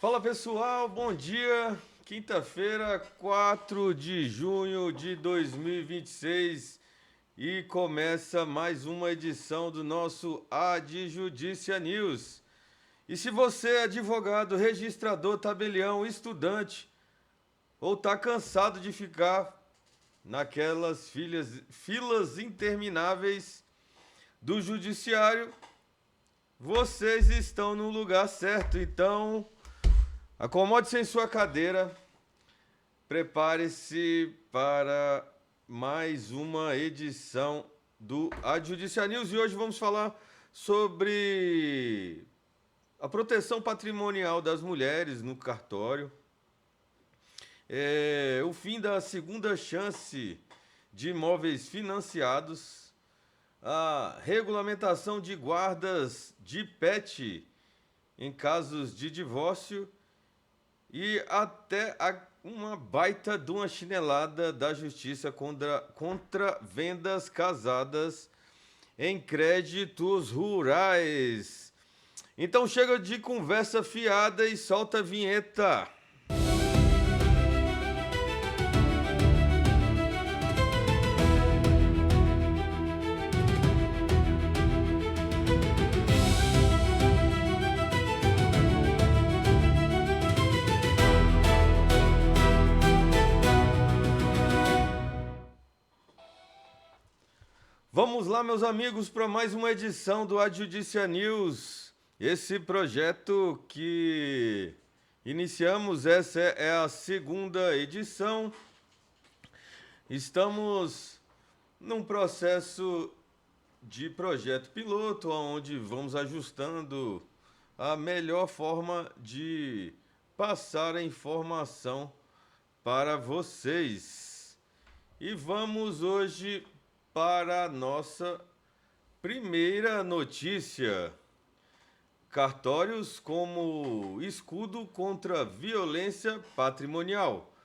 Fala pessoal, bom dia. Quinta-feira, 4 de junho de 2026 e começa mais uma edição do nosso Adjudícia News. E se você é advogado, registrador, tabelião, estudante ou está cansado de ficar naquelas filas intermináveis do judiciário, vocês estão no lugar certo. Então, acomode-se em sua cadeira, prepare-se para mais uma edição do Adjudícia News e hoje vamos falar sobre a proteção patrimonial das mulheres no cartório, o fim da segunda chance de imóveis financiados, a regulamentação de guardas de pet em casos de divórcio e até uma baita de uma chinelada da justiça contra vendas casadas em créditos rurais. Então chega de conversa fiada e solta a vinheta. Vamos lá, meus amigos, para mais uma edição do Adjudícia News. Esse projeto que iniciamos, essa é a segunda edição. Estamos num processo de projeto piloto, onde vamos ajustando a melhor forma de passar a informação para vocês. E vamos hoje para a nossa primeira notícia. Cartórios como escudo contra violência patrimonial.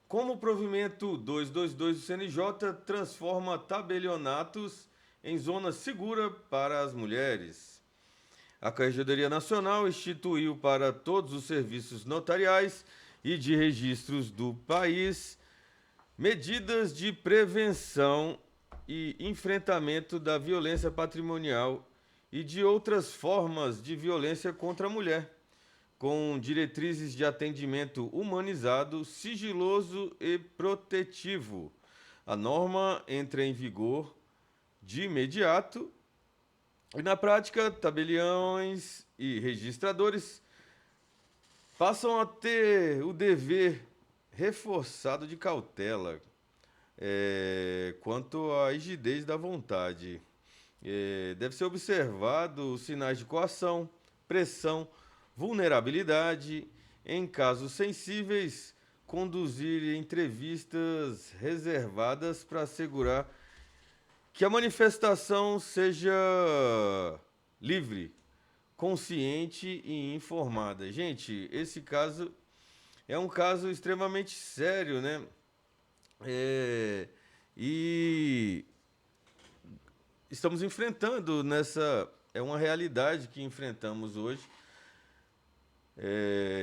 Como o provimento 222 do CNJ transforma tabelionatos em zona segura para as mulheres. A Corregedoria Nacional instituiu para todos os serviços notariais e de registros do país medidas de prevenção e enfrentamento da violência patrimonial e de outras formas de violência contra a mulher, com diretrizes de atendimento humanizado, sigiloso e protetivo. A norma entra em vigor de imediato e, na prática, tabeliões e registradores passam a ter o dever reforçado de cautela quanto à rigidez da vontade. Deve ser observado os sinais de coação, pressão, vulnerabilidade, em casos sensíveis, conduzir entrevistas reservadas para assegurar que a manifestação seja livre, consciente e informada. Gente, esse caso é um caso extremamente sério, né? E estamos enfrentando nessa. É uma realidade que enfrentamos hoje,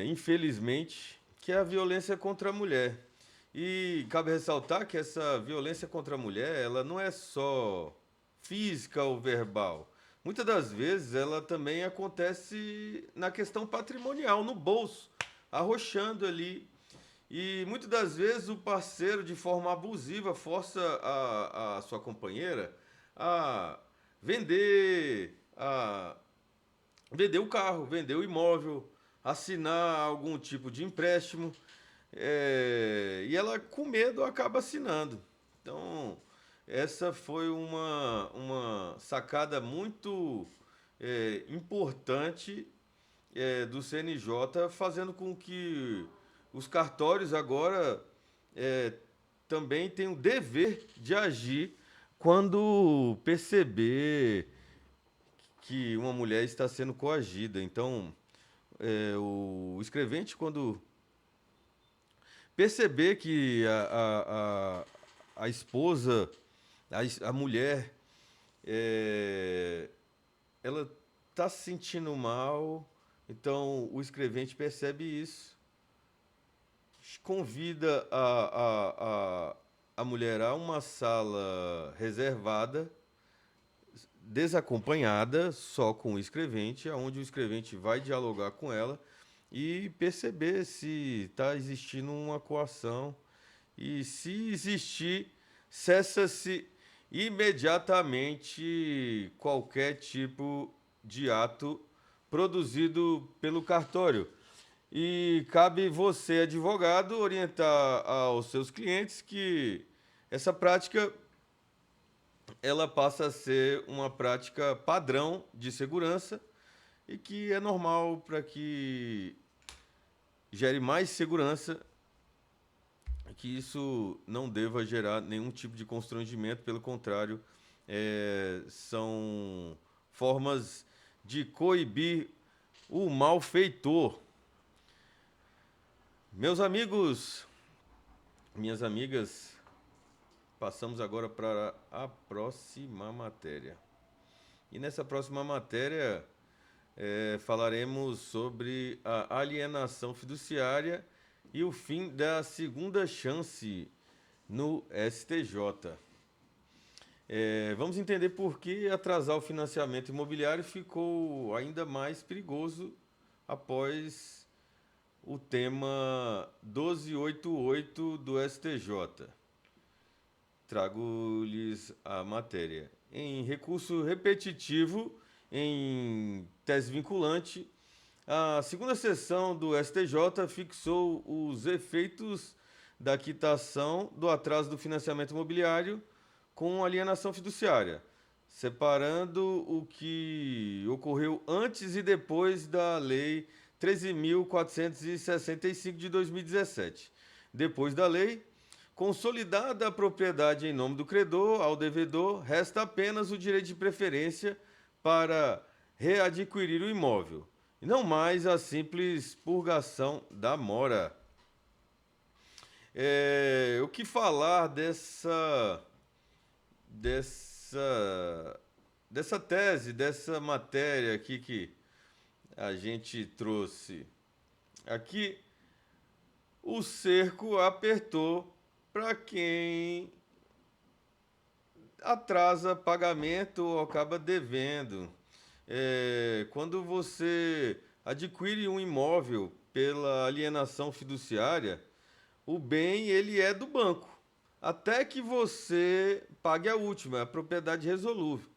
infelizmente, que é a violência contra a mulher. E cabe ressaltar que essa violência contra a mulher, ela não é só física ou verbal. Muitas das vezes ela também acontece na questão patrimonial, no bolso, arrochando ali. E muitas das vezes o parceiro, de forma abusiva, força a sua companheira a vender, a vender o carro, vender o imóvel, assinar algum tipo de empréstimo, e ela, com medo, acaba assinando. Então, essa foi uma sacada muito importante do CNJ, fazendo com que os cartórios agora também tenham o dever de agir quando perceber que uma mulher está sendo coagida. Então, o escrevente, quando perceber que a esposa, a mulher, ela está se sentindo mal, Então, o escrevente percebe isso, convida a mulher a uma sala reservada, desacompanhada, só com o escrevente, onde o escrevente vai dialogar com ela e perceber se está existindo uma coação. E se existir, cessa-se imediatamente qualquer tipo de ato produzido pelo cartório. E cabe você, advogado, orientar aos seus clientes que essa prática ela passa a ser uma prática padrão de segurança e que é normal para que gere mais segurança, que isso não deva gerar nenhum tipo de constrangimento, pelo contrário, são formas de coibir o malfeitor. Meus amigos, minhas amigas, passamos agora para a próxima matéria. E nessa próxima matéria falaremos sobre a alienação fiduciária e o fim da segunda chance no STJ. Vamos entender por que atrasar o financiamento imobiliário ficou ainda mais perigoso após o tema 1288 do STJ. Trago-lhes a matéria. Em recurso repetitivo, em tese vinculante, a segunda sessão do STJ fixou os efeitos da quitação do atraso do financiamento imobiliário com alienação fiduciária, separando o que ocorreu antes e depois da Lei 13.465 de 2017. Depois da lei, consolidada a propriedade em nome do credor ao devedor, resta apenas o direito de preferência para readquirir o imóvel, e não mais a simples purgação da mora. O que falar dessa tese, dessa matéria aqui que a gente trouxe? Aqui, o cerco apertou para quem atrasa pagamento ou acaba devendo. Quando você adquire um imóvel pela alienação fiduciária, o bem ele é do banco, até que você pague a última, a propriedade resolúvel.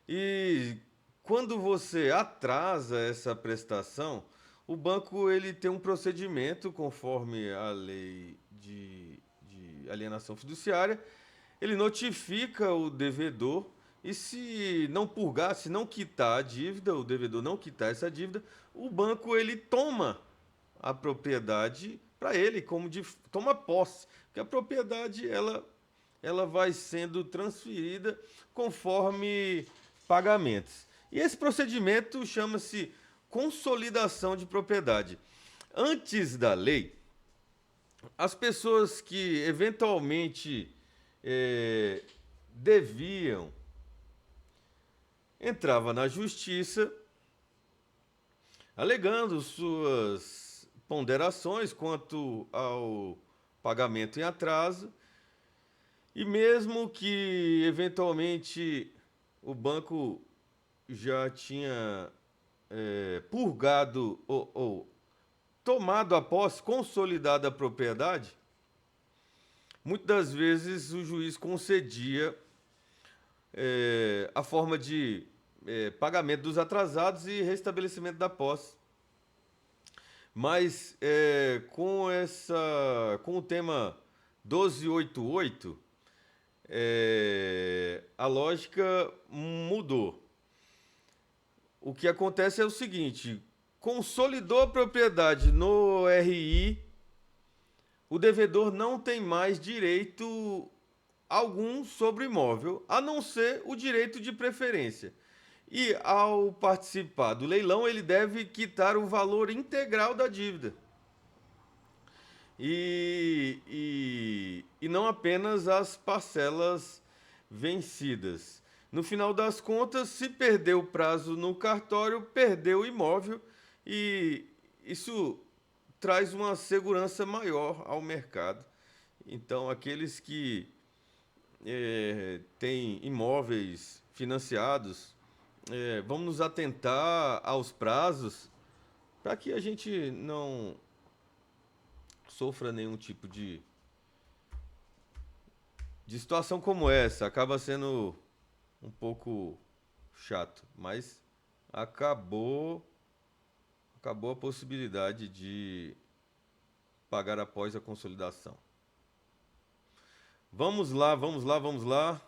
E quando você atrasa essa prestação, o banco ele tem um procedimento conforme a lei de alienação fiduciária, ele notifica o devedor e se não purgar, se não quitar a dívida, o devedor não quitar essa dívida, o banco ele toma a propriedade para ele, toma posse, porque a propriedade ela vai sendo transferida conforme pagamentos. E esse procedimento chama-se consolidação de propriedade. Antes da lei, as pessoas que eventualmente deviam entravam na justiça alegando suas ponderações quanto ao pagamento em atraso, e mesmo que eventualmente o banco já tinha purgado ou tomado a posse, consolidado a propriedade, muitas das vezes o juiz concedia a forma de pagamento dos atrasados e restabelecimento da posse. Mas com o tema 1288, a lógica mudou. O que acontece é o seguinte: consolidou a propriedade no RI, o devedor não tem mais direito algum sobre o imóvel, a não ser o direito de preferência. E ao participar do leilão, ele deve quitar o valor integral da dívida. E não apenas as parcelas vencidas. No final das contas, se perdeu o prazo no cartório, perdeu o imóvel E isso traz uma segurança maior ao mercado. Então, aqueles que têm imóveis financiados, vamos nos atentar aos prazos para que a gente não sofra nenhum tipo de situação como essa. Acaba sendo um pouco chato, mas acabou acabou a possibilidade de pagar após a consolidação. Vamos lá, vamos lá, vamos lá.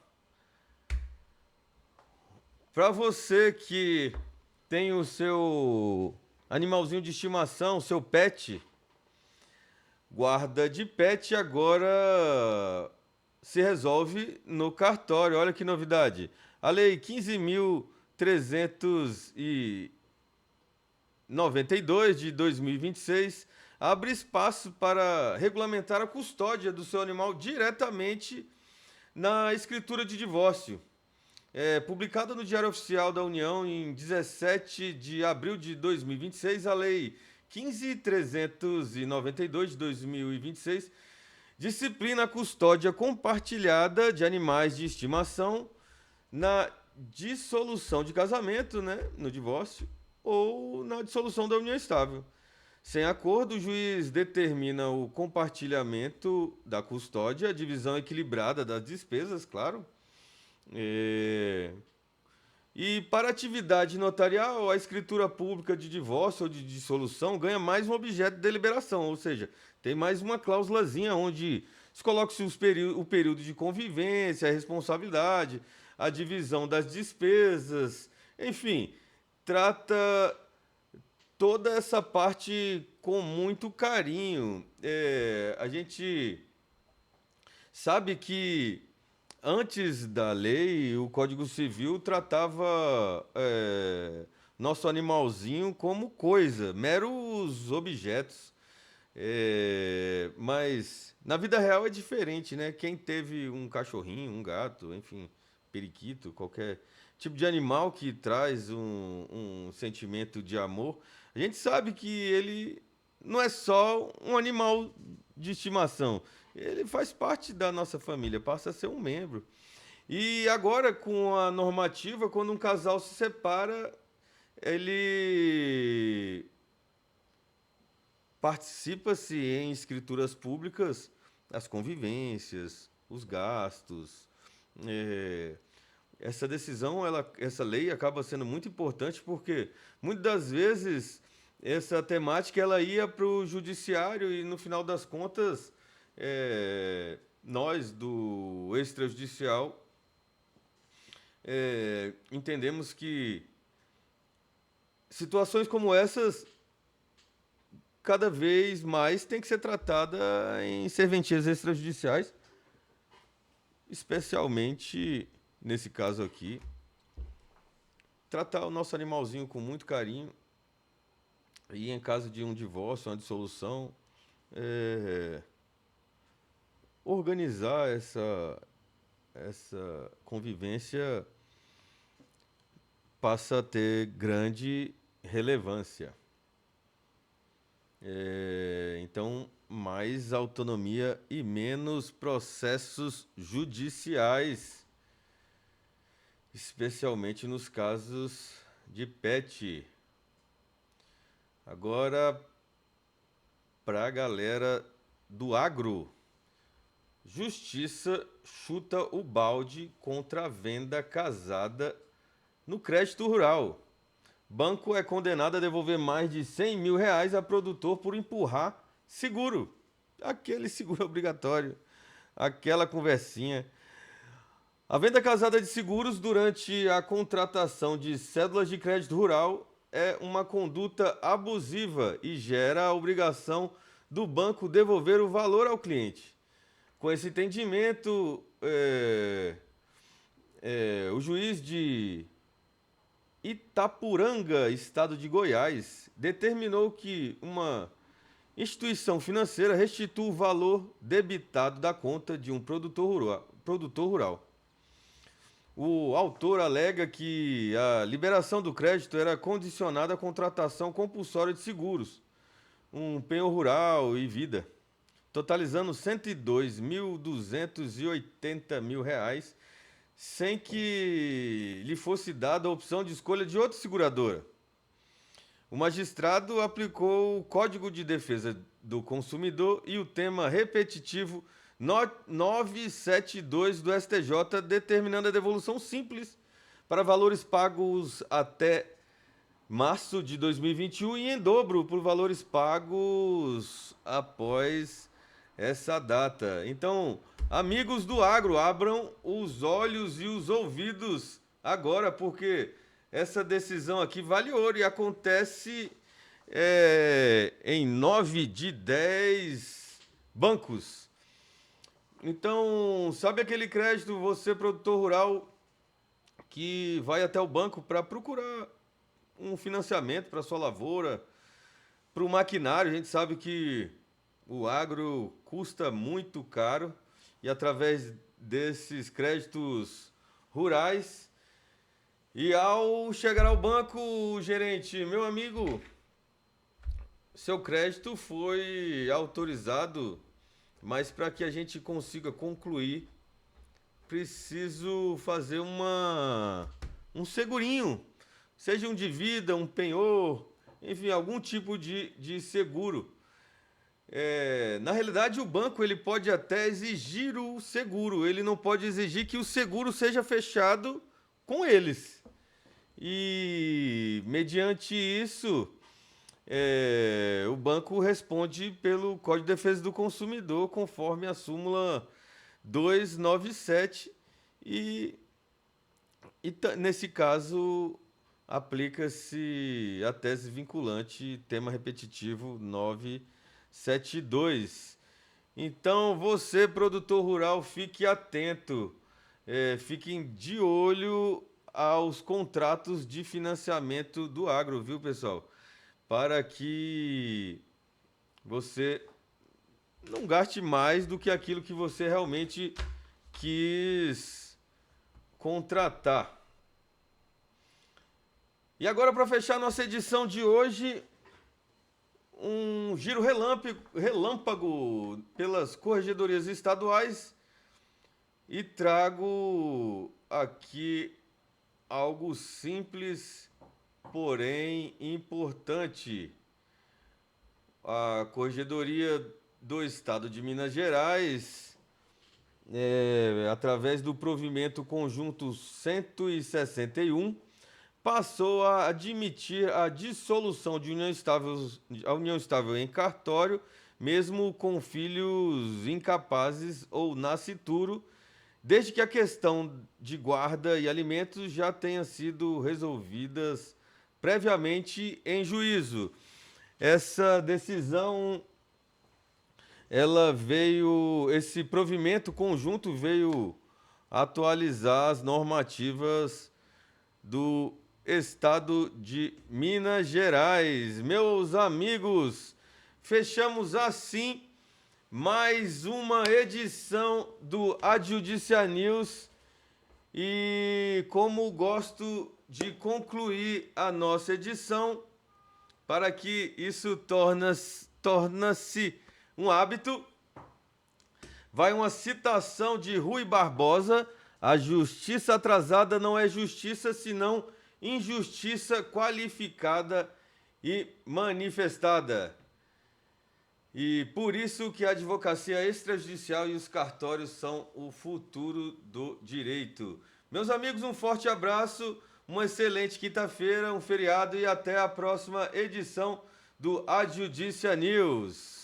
Para você que tem o seu animalzinho de estimação, seu pet, guarda de pet agora se resolve no cartório. Olha que novidade. A Lei 15.392 de 2026 abre espaço para regulamentar a custódia do seu animal diretamente na escritura de divórcio. Publicada no Diário Oficial da União em 17 de abril de 2026, a Lei 15.392 de 2026 disciplina a custódia compartilhada de animais de estimação na dissolução de casamento, né, no divórcio, ou na dissolução da união estável. Sem acordo, o juiz determina o compartilhamento da custódia, a divisão equilibrada das despesas, claro. E para atividade notarial, a escritura pública de divórcio ou de dissolução ganha mais um objeto de deliberação, ou seja, tem mais uma cláusulazinha onde se coloca-se o período de convivência, a responsabilidade, a divisão das despesas, enfim, trata toda essa parte com muito carinho. A gente sabe que antes da lei, o Código Civil tratava nosso animalzinho como coisa, meros objetos. Mas na vida real é diferente, né? Quem teve um cachorrinho, um gato, enfim, periquito, qualquer tipo de animal que traz um sentimento de amor, a gente sabe que ele não é só um animal de estimação. Ele faz parte da nossa família, passa a ser um membro. E agora, com a normativa, quando um casal se separa, ele participa-se em escrituras públicas as convivências, os gastos. É, essa decisão, essa lei acaba sendo muito importante porque muitas das vezes essa temática ela ia para o judiciário e no final das contas nós do extrajudicial entendemos que situações como essas cada vez mais tem que ser tratada em serventias extrajudiciais, especialmente nesse caso aqui, tratar o nosso animalzinho com muito carinho e em caso de um divórcio, uma dissolução, organizar essa convivência passa a ter grande relevância. Então, mais autonomia e menos processos judiciais, especialmente nos casos de pet. Agora, para a galera do agro, Justiça chuta o balde contra a venda casada no crédito rural. Banco é condenado a devolver mais de R$ 100.000 a produtor por empurrar seguro. Aquele seguro obrigatório, aquela conversinha. A venda casada de seguros durante a contratação de cédulas de crédito rural é uma conduta abusiva e gera a obrigação do banco devolver o valor ao cliente. Com esse entendimento, o juiz de Itapuranga, estado de Goiás, determinou que uma instituição financeira restitua o valor debitado da conta de um produtor rural. O autor alega que a liberação do crédito era condicionada à contratação compulsória de seguros, um penhor rural e vida, totalizando 102.280 mil reais, sem que lhe fosse dada a opção de escolha de outra seguradora. O magistrado aplicou o Código de Defesa do Consumidor e o tema repetitivo 972 do STJ, determinando a devolução simples para valores pagos até março de 2021 e em dobro por valores pagos após essa data. Então, amigos do agro, abram os olhos e os ouvidos agora, porque essa decisão aqui vale ouro e acontece em 9 de 10 bancos. Então, sabe aquele crédito, você produtor rural, que vai até o banco para procurar um financiamento para sua lavoura, para o maquinário? A gente sabe que o agro custa muito caro e através desses créditos rurais, e ao chegar ao banco, o gerente, meu amigo, seu crédito foi autorizado, mas para que a gente consiga concluir, preciso fazer um segurinho, seja um de vida, um penhor, enfim, algum tipo de seguro. Na realidade, o banco ele pode até exigir o seguro, ele não pode exigir que o seguro seja fechado com eles. E, mediante isso, o banco responde pelo Código de Defesa do Consumidor, conforme a súmula 297, e nesse caso aplica-se a tese vinculante, tema repetitivo 972. Então, você, produtor rural, fique atento, fiquem de olho aos contratos de financiamento do agro, viu, pessoal? Para que você não gaste mais do que aquilo que você realmente quis contratar. E agora, para fechar nossa edição de hoje, um giro relâmpago pelas corregedorias estaduais, e trago aqui algo simples, porém importante. A Corregedoria do Estado de Minas Gerais, através do provimento conjunto 161, passou a admitir a dissolução de união estável em cartório, mesmo com filhos incapazes ou nascituro, desde que a questão de guarda e alimentos já tenha sido resolvidas previamente em juízo. Essa decisão, esse provimento conjunto veio atualizar as normativas do Estado de Minas Gerais. Meus amigos, fechamos assim mais uma edição do Adjudicia News, e como gosto de concluir a nossa edição, para que isso torne-se um hábito, vai uma citação de Rui Barbosa: a justiça atrasada não é justiça, senão injustiça qualificada e manifestada. E por isso que a advocacia extrajudicial e os cartórios são o futuro do direito. Meus amigos, um forte abraço, uma excelente quinta-feira, um feriado, e até a próxima edição do Adjudicia News.